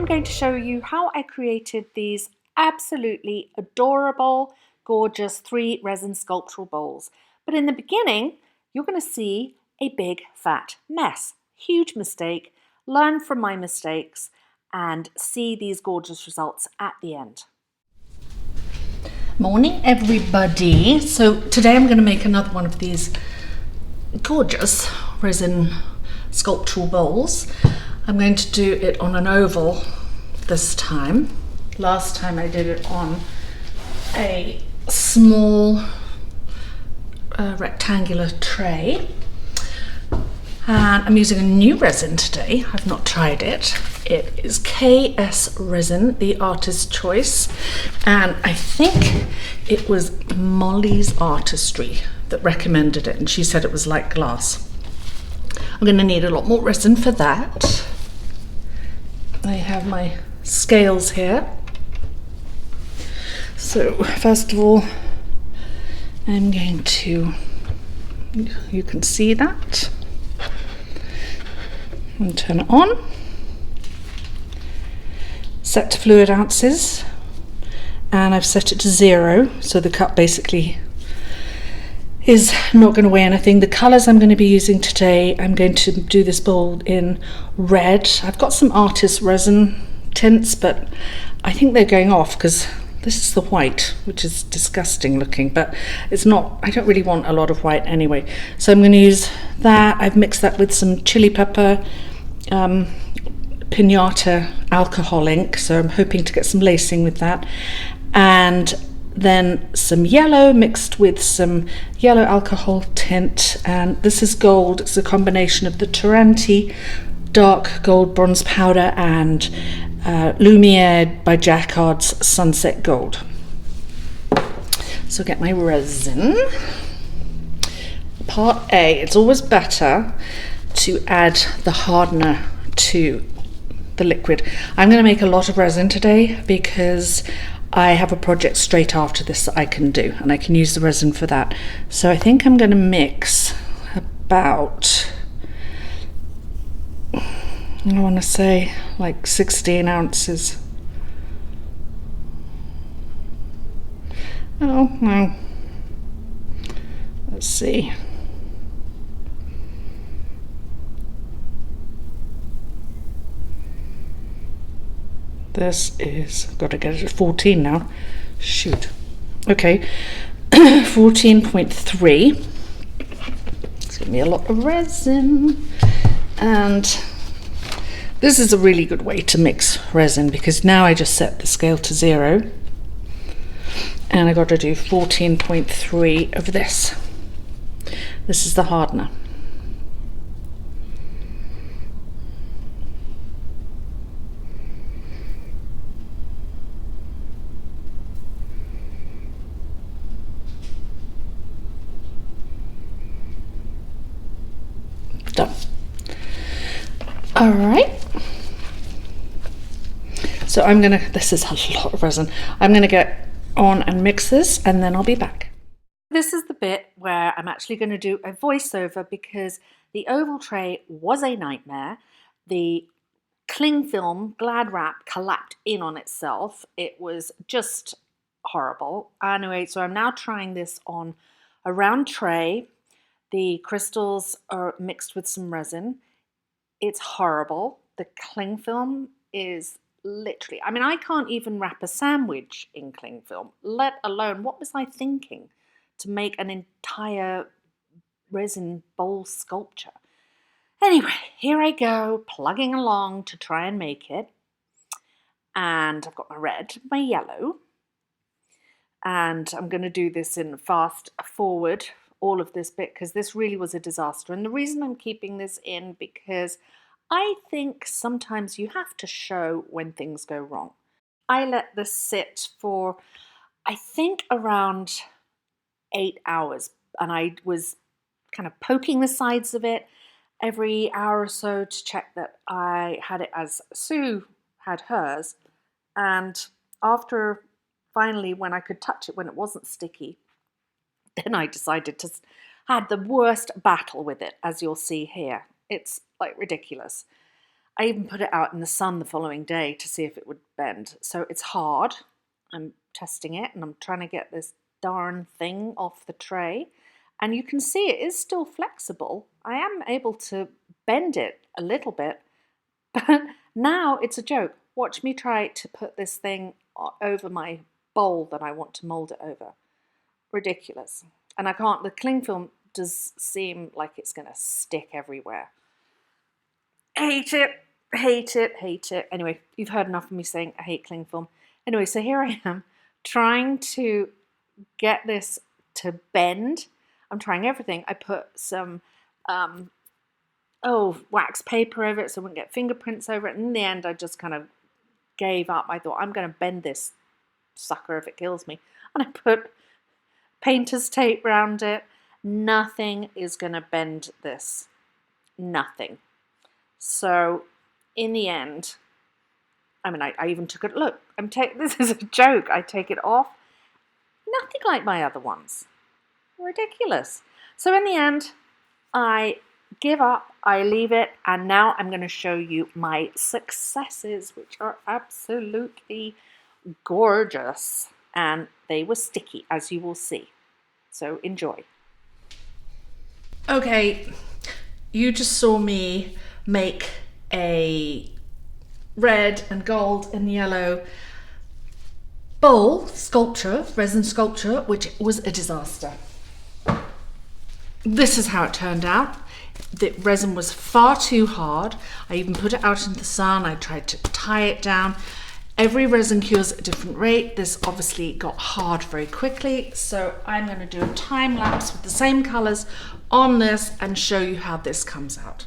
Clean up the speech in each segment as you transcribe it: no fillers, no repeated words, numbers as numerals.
I'm going to show you how I created these absolutely adorable, gorgeous 3 resin sculptural bowls. But in the beginning, you're going to see a big fat mess. Huge mistake. Learn from my mistakes and see these gorgeous results at the end. Morning everybody. So today I'm going to make another one of these gorgeous resin sculptural bowls. I'm going to do it on an oval this time. Last time I did it on a small rectangular tray. And I'm using a new resin today. I've not tried it. It is KS resin, the artist's choice. And I think it was Molly's Artistry that recommended it. And she said it was like glass. I'm going to need a lot more resin for that. I have my scales here. So first of all, I'm going to, you can see that, and turn it on. Set to fluid ounces, and I've set it to 0, so the cup basically is not going to weigh anything. The colours I'm going to be using today, I'm going to do this bowl in red. I've got some artist resin tints, but I think they're going off because this is the white, which is disgusting looking, but it's not, I don't really want a lot of white anyway. So I'm going to use that. I've mixed that with some chili pepper, pinata alcohol ink, so I'm hoping to get some lacing with that. And then some yellow mixed with some yellow alcohol tint, and this is gold. It's a combination of the Tiranti dark gold bronze powder and Lumiere by Jacquard's Sunset Gold. So get my resin. Part A, it's always better to add the hardener to the liquid. I'm going to make a lot of resin today because I have a project straight after this that I can do, and I can use the resin for that. So I think I'm going to mix about, I want to say like 16 ounces. Oh no. Let's see. This is, got to get it at 14 now. Shoot. Okay, 14.3. It's gonna be a lot of resin. And this is a really good way to mix resin because now I just set the scale to 0. And I got to do 14.3 of this. This is the hardener. Done. All right. So I'm gonna, this is a lot of resin. I'm gonna get on and mix this and then I'll be back. This is the bit where I'm actually gonna do a voiceover because the oval tray was a nightmare. The cling film Glad wrap collapsed in on itself. It was just horrible. Anyway, so I'm now trying this on a round tray. The crystals are mixed with some resin. It's horrible. The cling film is literally, I mean, I can't even wrap a sandwich in cling film, let alone, what was I thinking to make an entire resin bowl sculpture? Anyway, here I go, plugging along to try and make it. And I've got my red, my yellow, and I'm going to do this in fast forward, all of this bit, because this really was a disaster. And the reason I'm keeping this in because I think sometimes you have to show when things go wrong. I let this sit for, I think, around 8 hours, and I was kind of poking the sides of it every hour or so to check that I had it as Sue had hers. And after finally, when I could touch it, when it wasn't sticky, then I decided to had the worst battle with it, as you'll see here. It's like ridiculous. I even put it out in the sun the following day to see if it would bend. So it's hard. I'm testing it and I'm trying to get this darn thing off the tray. And you can see it is still flexible. I am able to bend it a little bit, but now it's a joke. Watch me try to put this thing over my bowl that I want to mold it over. Ridiculous. And I can't, the cling film does seem like it's going to stick everywhere. Hate it, hate it, hate it. Anyway, you've heard enough of me saying I hate cling film. Anyway, so here I am trying to get this to bend. I'm trying everything. I put some wax paper over it so I wouldn't get fingerprints over it. And in the end, I just kind of gave up. I thought, I'm going to bend this sucker if it kills me. And I put painter's tape around it. Nothing is going to bend this. Nothing. So in the end, I mean, I even took it. Look, this is a joke. I take it off. Nothing like my other ones. Ridiculous. So in the end, I give up, I leave it, and now I'm going to show you my successes, which are absolutely gorgeous. And they were sticky, as you will see. So enjoy. Okay, you just saw me make a red and gold and yellow bowl sculpture, resin sculpture, which was a disaster. This is how it turned out. The resin was far too hard. I even put it out in the sun. I tried to tie it down. Every resin cures at a different rate. This obviously got hard very quickly. So I'm going to do a time lapse with the same colors on this and show you how this comes out.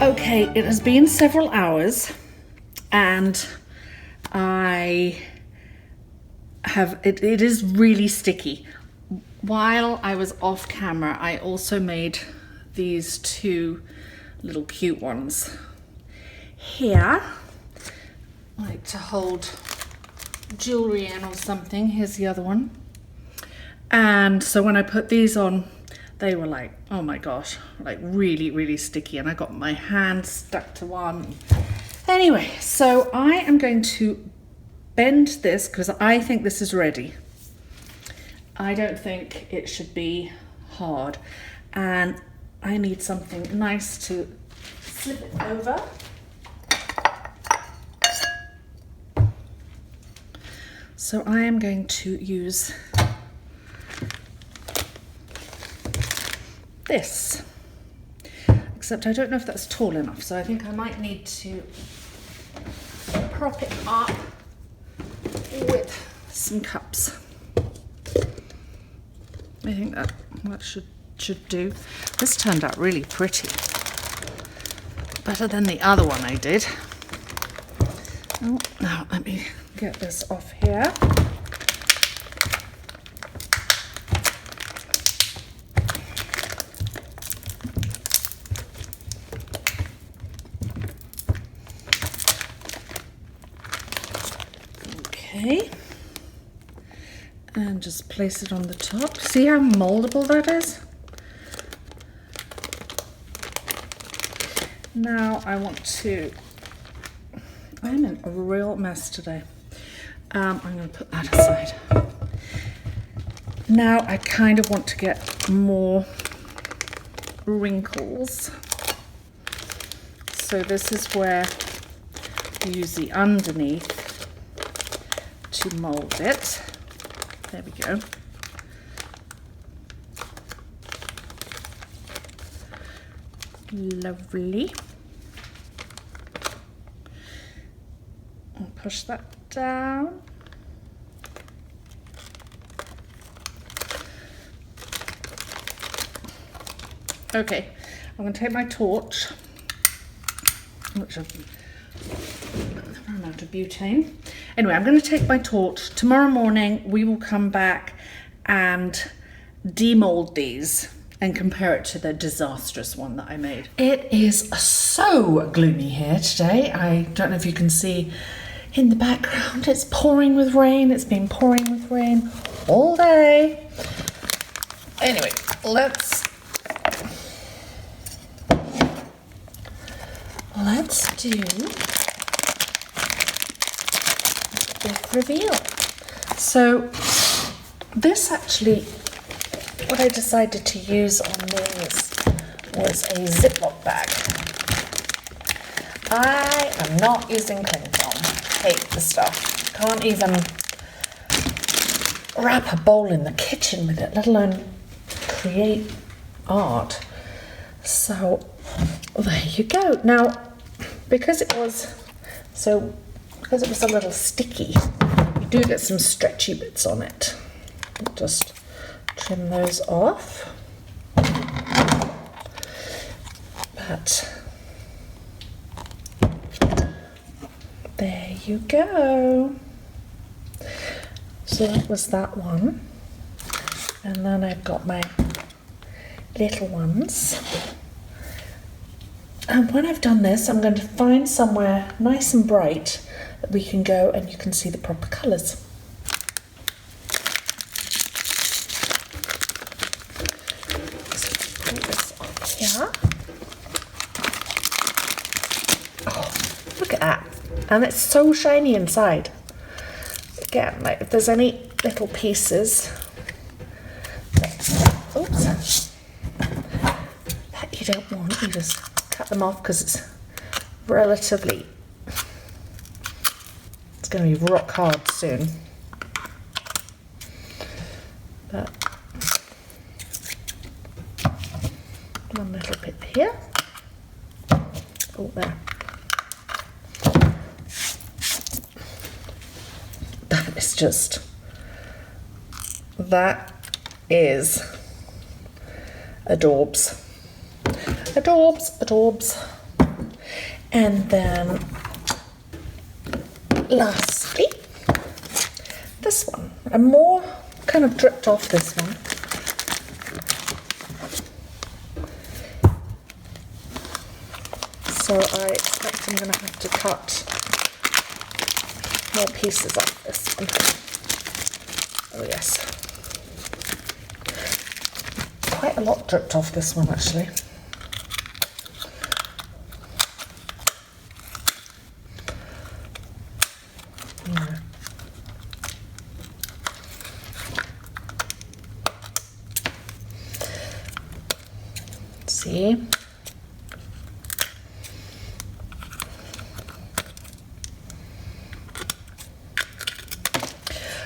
Okay, it has been several hours and it is really sticky. While I was off camera, I also made these two little cute ones here, like to hold jewelry in or something. Here's the other one. And so when I put these on, they were like, oh my gosh, like really, really sticky. And I got my hand stuck to one. Anyway, so I am going to bend this because I think this is ready. I don't think it should be hard. And I need something nice to slip it over. So I am going to use this, except I don't know if that's tall enough, so I think I might need to prop it up with some cups. I think that should do. This turned out really pretty, better than the other one I did. Oh, now let me get this off here. Okay, And just place it on the top. See how moldable that is? Now I want to, I'm in a real mess today. I'm going to put that aside. Now I kind of want to get more wrinkles. So this is where you use the underneath to mold it. There we go. Lovely. I'll push that down. Okay, I'm going to take my torch, which I've run out of butane. Anyway, I'm going to take my torch. Tomorrow morning we will come back and demold these and compare it to the disastrous one that I made. It is so gloomy here today. I don't know if you can see in the background, it's pouring with rain. It's been pouring with rain all day. Anyway, let's do the reveal. So this actually, what I decided to use on these was a ZIPLOC bag. I am not using cling film. Hate the stuff. Can't even wrap a bowl in the kitchen with it, let alone create art. So there you go. Now, because it was a little sticky, you do get some stretchy bits on it. Just trim those off. But there you go. So that was that one. And then I've got my little ones. And when I've done this, I'm going to find somewhere nice and bright that we can go and you can see the proper colours. So put this on here. Oh, look at that. And it's so shiny inside. Again, like if there's any little pieces that you don't want, you just cut them off because it's relatively, it's going to be rock hard soon. But one little bit here. Oh, there. That is adorbs. Adorbs. And then lastly, this one. I'm more kind of dripped off this one. So I expect I'm going to have to cut more pieces off this one. Oh yes. Quite a lot dripped off this one actually. Yeah. See?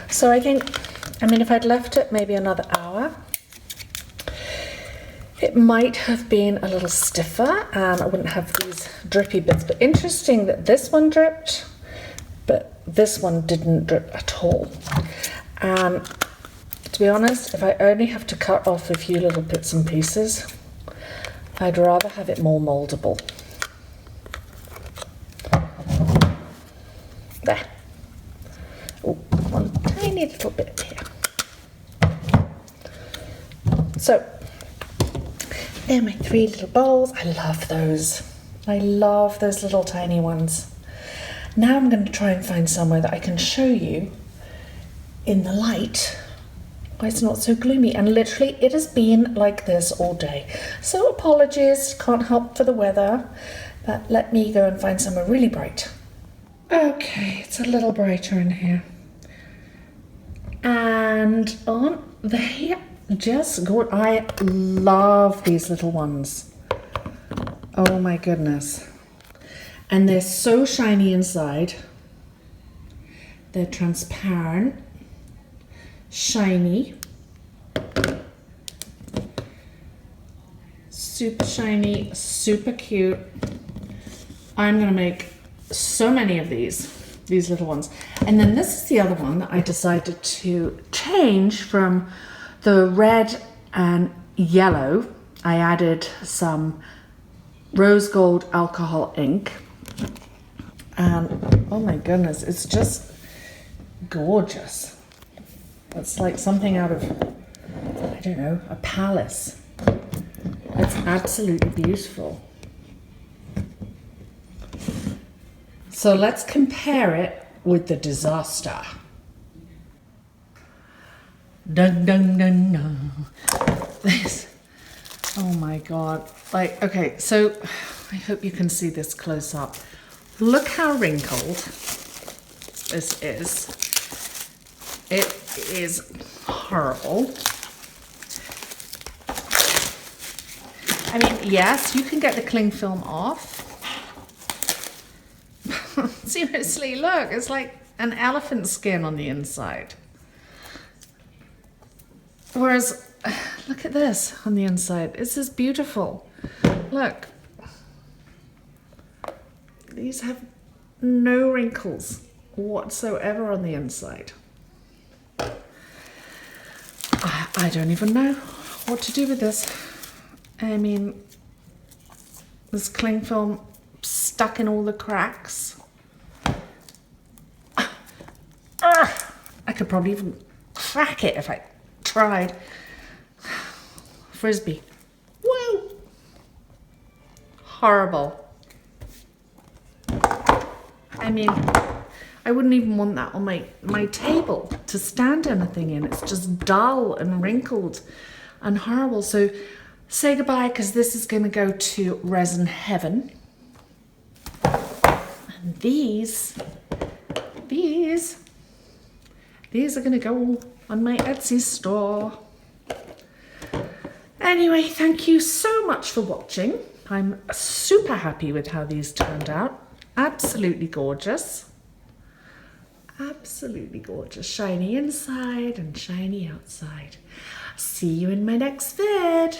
So I think, if I'd left it maybe another hour, it might have been a little stiffer and I wouldn't have these drippy bits. But interesting that this one dripped, but this one didn't drip at all. And to be honest, if I only have to cut off a few little bits and pieces, I'd rather have it more moldable. There. Oh, one tiny little bit here. So, there are my 3 little bowls. I love those. I love those little tiny ones. Now I'm going to try and find somewhere that I can show you in the light why it's not so gloomy. And literally it has been like this all day. So apologies, can't help for the weather, but let me go and find somewhere really bright. Okay, it's a little brighter in here. And aren't they just good? I love these little ones. Oh my goodness. And they're so shiny inside. They're transparent, shiny, super shiny, super cute. I'm gonna make so many of these little ones. And then this is the other one that I decided to change from the red and yellow. I added some rose gold alcohol ink. And oh my goodness, it's just gorgeous. It's like something out of, I don't know, a palace. It's absolutely beautiful. So let's compare it with the disaster. Dun dun dun dun. This, oh my God. Like, okay, so I hope you can see this close up. Look how wrinkled this is. It is horrible. I mean, yes, you can get the cling film off. Seriously, look, it's like an elephant skin on the inside. Whereas, look at this on the inside. This is beautiful. Look. These have no wrinkles whatsoever on the inside. I don't even know what to do with this. I mean, this cling film stuck in all the cracks. I could probably even crack it if I tried. Frisbee. Whoa! Horrible. I mean, I wouldn't even want that on my table to stand anything in. It's just dull and wrinkled and horrible. So say goodbye, because this is going to go to resin heaven. And these are going to go on my Etsy store. Anyway, thank you so much for watching. I'm super happy with how these turned out. Absolutely gorgeous. Absolutely gorgeous. Shiny inside and shiny outside. See you in my next vid.